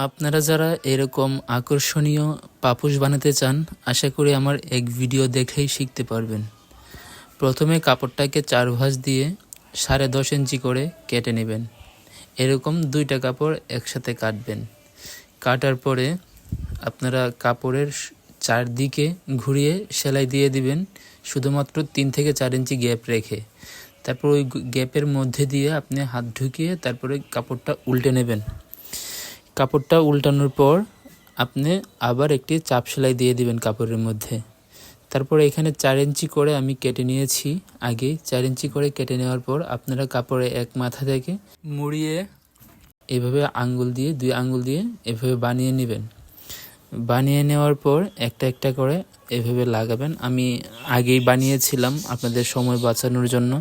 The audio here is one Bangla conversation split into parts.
আপনারা যারা এরকম আকর্ষণীয় পাপোশ বানাতে চান, আশা করি আমার এক ভিডিও দেখেই শিখতে পারবেন। প্রথমে কাপড়টাকে 4 ভাঁজ দিয়ে 10.5 ইঞ্চি করে কেটে নেবেন। এরকম 2টা কাপড় একসাথে কাটবেন। কাটার পরে আপনারা কাপড়ের চারদিকে ঘুরিয়ে সেলাই দিয়ে দিবেন, শুধুমাত্র 3 থেকে 4 ইঞ্চি গ্যাপ রেখে। তারপর ওই গ্যাপের মধ্যে দিয়ে আপনি হাত ঢুকিয়ে তারপরে কাপড়টা উল্টে নেবেন। কাপড়টা উল্টানোর পর আপনি আবার একটি চাপ সেলাই দিয়ে দিবেন কাপড়ের মধ্যে। তারপরে এখানে 4 ইঞ্চি করে আমি কেটে নিয়েছি। আগে 4 ইঞ্চি করে কেটে নেওয়ার পর আপনারা কাপড়ে এক মাথা থেকে মুড়িয়ে এভাবে দুই আঙ্গুল দিয়ে এভাবে বানিয়ে নেবেন। বানিয়ে নেওয়ার পর একটা একটা করে এভাবে লাগাবেন। আমি আগেই বানিয়েছিলাম আপনাদের সময় বাঁচানোর জন্য।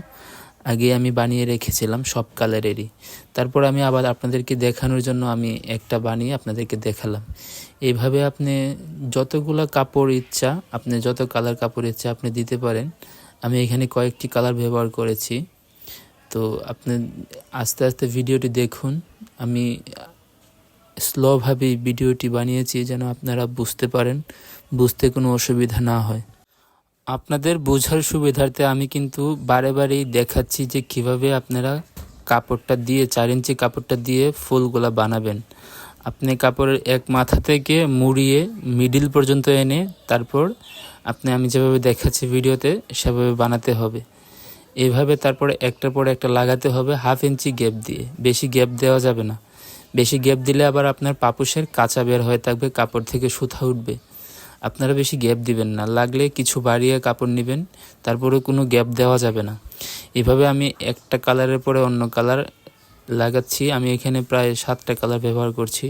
আগে আমি বানিয়ে রেখেছিলাম সব কালারেরই। তারপর আমি আবার আপনাদেরকে দেখানোর জন্য আমি একটা বানিয়ে আপনাদেরকে দেখালাম। এইভাবে আপনি যতগুলো কাপড় ইচ্ছা, আপনি যত কালার কাপড় ইচ্ছা আপনি দিতে পারেন। আমি এখানে কয়েকটি কালার ব্যবহার করেছি। তো আপনি আস্তে আস্তে ভিডিওটি দেখুন। আমি স্লোভাবে ভিডিওটি বানিয়েছি যেন আপনারা বুঝতে পারেন, বুঝতে কোনো অসুবিধা না হয়। আপনাদের বোঝার সুবিধার্থে আমি কিন্তু বারে বারেই দেখাচ্ছি যে কিভাবে আপনারা কাপড়টা দিয়ে 4 ইঞ্চি কাপড়টা দিয়ে ফুলগুলা বানাবেন। আপনি কাপড়ের এক মাথা থেকে মুড়িয়ে মিডিল পর্যন্ত এনে তারপর আমি যেভাবে দেখাচ্ছি ভিডিওতে সেভাবে বানাতে হবে। এইভাবে তারপরে একটার পর একটা লাগাতে হবে 1/2 ইঞ্চি গ্যাপ দিয়ে। বেশি গ্যাপ দেওয়া যাবে না। বেশি গ্যাপ দিলে আবার আপনার পাপোশের কাঁচা বের হয়ে থাকবে, কাপড় থেকে সুতা উঠবে। আপনারা বেশি গ্যাপ দিবেন না, লাগলে কিছু বাড়িয়ে কাপড় নেবেন, তারপরে কোনো গ্যাপ দেওয়া যাবে না। এভাবে আমি একটা কালারের পরে অন্য কালার লাগাচ্ছি। আমি এখানে প্রায় 7টা কালার ব্যবহার করছি।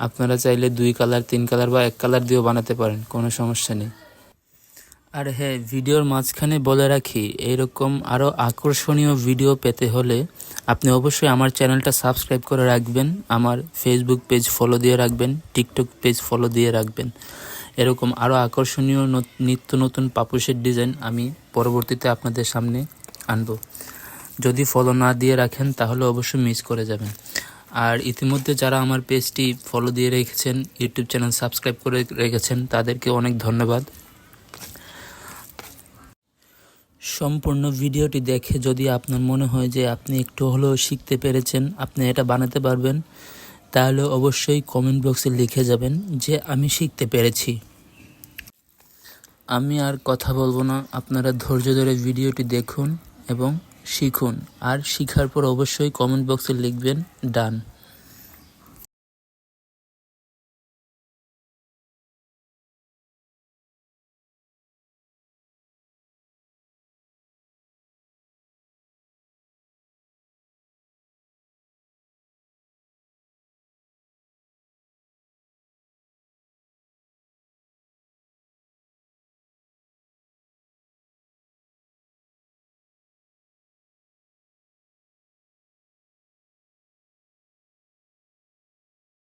আপনারা চাইলে 2 কালার 3 কালার বা 1 কালার দিয়েও বানাতে পারেন, কোনো সমস্যা নেই। আর হ্যাঁ, ভিডিওর মাঝখানে বলে রাখি, এরকম আরও আকর্ষণীয় ভিডিও পেতে হলে আপনি অবশ্যই আমার চ্যানেলটা সাবস্ক্রাইব করে রাখবেন, আমার ফেসবুক পেজ ফলো দিয়ে রাখবেন, টিকটক পেজ ফলো দিয়ে রাখবেন। এরকম আরও আকর্ষণীয় নিত্য নতুন পাপোশের ডিজাইন আমি পরবর্তীতে আপনাদের সামনে আনব। যদি ফলো না দিয়ে রাখেন তাহলে অবশ্যই মিস করে যাবেন। আর ইতিমধ্যে যারা আমার পেজটি ফলো দিয়ে রেখেছেন, ইউটিউব চ্যানেল সাবস্ক্রাইব করে রেখেছেন, তাদেরকে অনেক ধন্যবাদ। সম্পূর্ণ ভিডিওটি দেখে যদি আপনার মনে হয় যে আপনি একটু হলেও শিখতে পেরেছেন, আপনি এটা বানাতে পারবেন, তাহলে অবশ্যই কমেন্ট বক্সে লিখে যাবেন যে আমি শিখতে পেরেছি। আমি আর কথা বলবো না, আপনারা ধৈর্য ধরে ভিডিওটি দেখুন এবং শিখুন। আর শিখার পর অবশ্যই কমেন্ট বক্সে লিখবেন ডান।